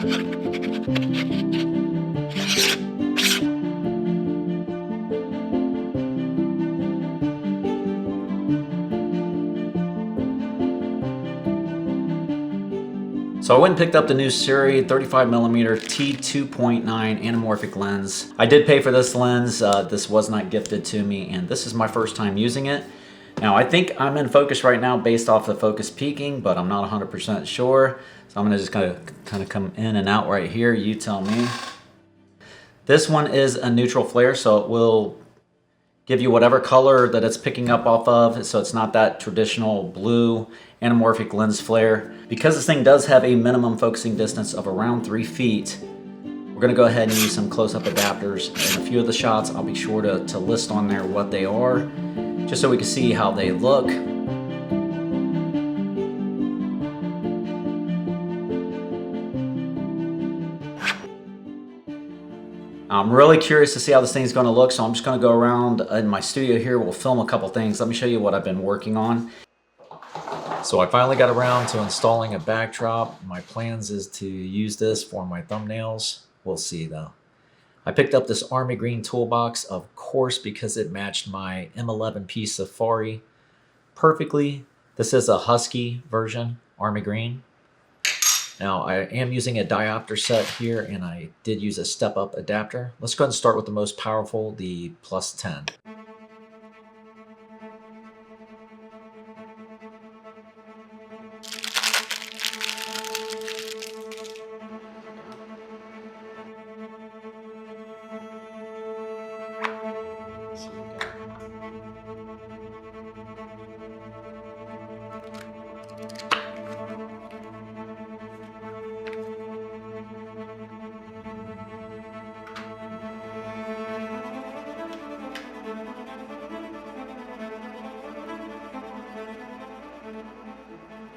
So I went and picked up the new Sirui 35mm t2.9 anamorphic lens. I did pay for this lens. This was not gifted to me, and this is my first time using it. Now I think I'm in focus right now based off the focus peaking, but I'm not 100% sure. So I'm gonna just kind of come in and out right here. You tell me. This one is a neutral flare, so it will give you whatever color that it's picking up off of, so it's not that traditional blue anamorphic lens flare. Because this thing does have a minimum focusing distance of around 3 feet, we're gonna go ahead and use some close-up adapters. In a few of the shots, I'll be sure to list on there what they are, just so we can see how they look. I'm really curious to see how this thing's gonna look, so I'm just gonna go around in my studio here. We'll film a couple things. Let me show you what I've been working on. So I finally got around to installing a backdrop. My plans is to use this for my thumbnails. We'll see though. I picked up this army green toolbox, of course, because it matched my M11P Safari perfectly. This is a Husky version, army green. Now I am using a diopter set here, and I did use a step-up adapter. Let's go ahead and start with the most powerful, the +10.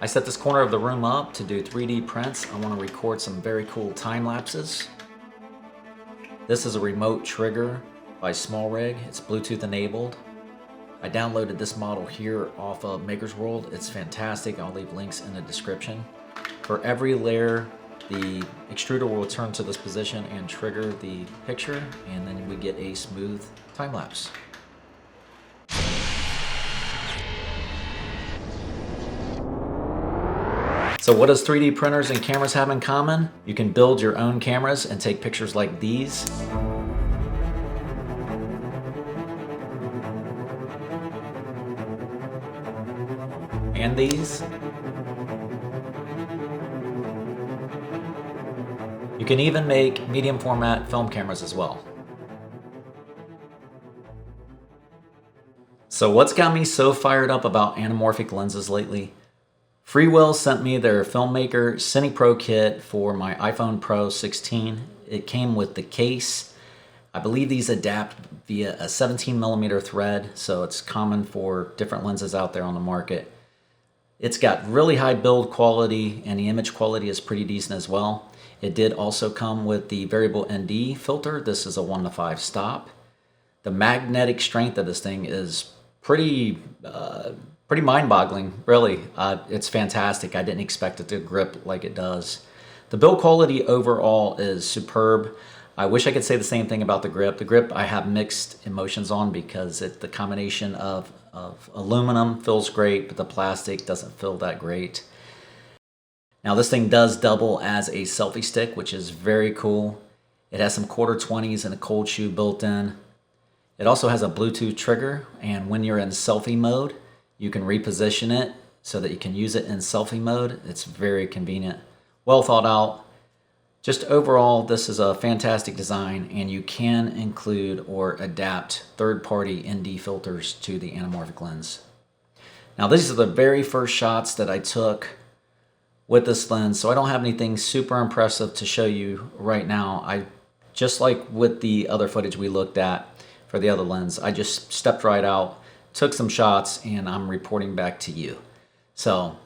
I set this corner of the room up to do 3D prints. I want to record some very cool time lapses. This is a remote trigger by SmallRig. It's Bluetooth enabled. I downloaded this model here off of Maker's World. It's fantastic. I'll leave links in the description. For every layer, the extruder will return to this position and trigger the picture, and then we get a smooth time lapse. So what does 3D printers and cameras have in common? You can build your own cameras and take pictures like these. And these. You can even make medium format film cameras as well. So what's got me so fired up about anamorphic lenses lately? Freewell sent me their filmmaker Cine Pro Kit for my iPhone Pro 16. It came with the case. I believe these adapt via a 17mm thread, so it's common for different lenses out there on the market. It's got really high build quality, and the image quality is pretty decent as well. It did also come with the variable ND filter. This is a 1:5 stop. The magnetic strength of this thing is pretty mind-boggling, really. It's fantastic. I didn't expect it to grip like it does. The build quality overall is superb. I wish I could say the same thing about the grip. The grip I have mixed emotions on, because the combination of aluminum feels great, but the plastic doesn't feel that great. Now this thing does double as a selfie stick, which is very cool. It has some 1/4-20s and a cold shoe built in. It also has a Bluetooth trigger, and when you're in selfie mode, you can reposition it so that you can use it in selfie mode. It's very convenient. Well thought out. Just overall, this is a fantastic design, and you can include or adapt third-party ND filters to the anamorphic lens. Now these are the very first shots that I took with this lens, so I don't have anything super impressive to show you right now. Just like with the other footage we looked at for the other lens, I just stepped right out, took some shots, and I'm reporting back to you. So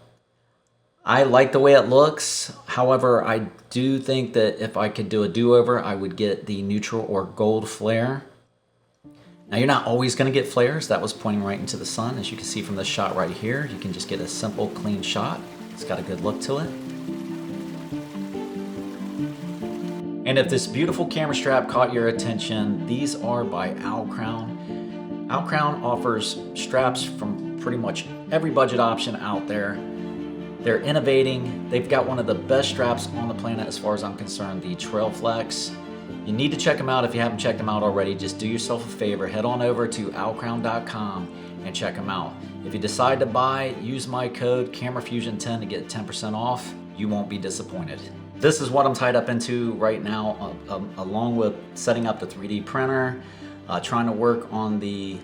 I like the way it looks. However, I do think that if I could do a do-over, I would get the neutral or gold flare. Now you're not always going to get flares. That was pointing right into the sun. As you can see from this shot right here, you can just get a simple, clean shot. It's got a good look to it. And if this beautiful camera strap caught your attention, these are by Owl Crown. Owl Crown offers straps from pretty much every budget option out there. They're innovating. They've got one of the best straps on the planet as far as I'm concerned, the Trail Flex. You need to check them out if you haven't checked them out already. Just do yourself a favor, head on over to owlcrown.com and check them out. If you decide to buy, use my code CameraFusion10 to get 10% off. You won't be disappointed. This is what I'm tied up into right now, along with setting up the 3D printer, trying to work on the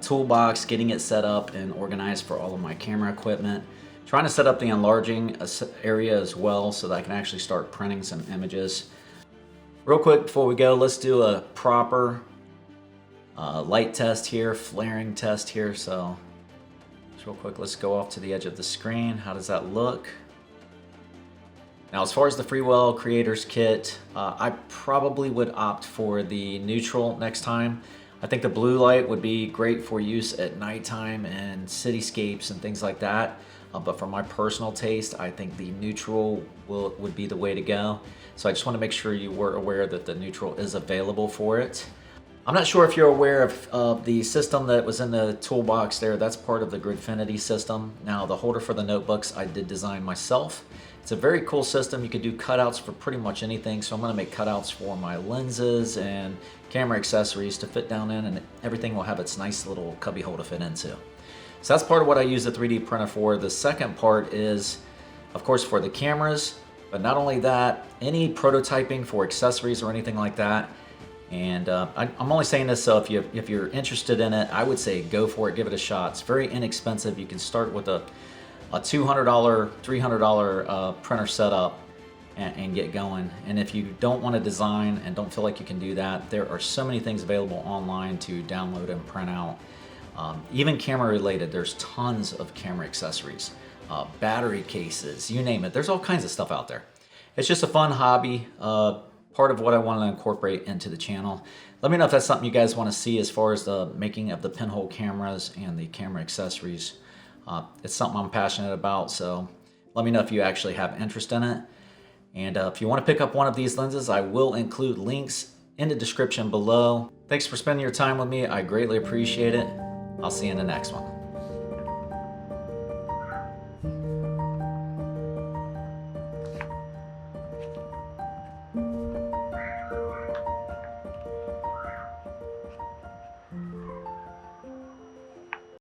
toolbox, getting it set up and organized for all of my camera equipment, trying to set up the enlarging area as well so that I can actually start printing some images. Real quick before we go, let's do a proper light test here, flaring test here. So just real quick, let's go off to the edge of the screen. How does that look? Now, as far as the Freewell Creators Kit, I probably would opt for the neutral next time. I think the blue light would be great for use at nighttime and cityscapes and things like that. But for my personal taste, I think the neutral would be the way to go. So I just want to make sure you were aware that the neutral is available for it. I'm not sure if you're aware of the system that was in the toolbox there. That's part of the Gridfinity system. Now, the holder for the notebooks I did design myself. It's a very cool system. You can do cutouts for pretty much anything. So I'm going to make cutouts for my lenses and camera accessories to fit down in, and everything will have its nice little cubby hole to fit into. So that's part of what I use the 3D printer for. The second part is, of course, for the cameras, but not only that, any prototyping for accessories or anything like that. And I'm only saying this so if you're interested in it, I would say go for it, give it a shot. It's very inexpensive. You can start with a $200, $300 printer setup and get going. And if you don't want to design and don't feel like you can do that, there are so many things available online to download and print out. Even camera related, there's tons of camera accessories, battery cases, you name it. There's all kinds of stuff out there. It's just a fun hobby, part of what I want to incorporate into the channel. Let me know if that's something you guys want to see as far as the making of the pinhole cameras and the camera accessories. It's something I'm passionate about, so let me know if you actually have interest in it. And if you want to pick up one of these lenses, I will include links in the description below. Thanks for spending your time with me. I greatly appreciate it. I'll see you in the next one.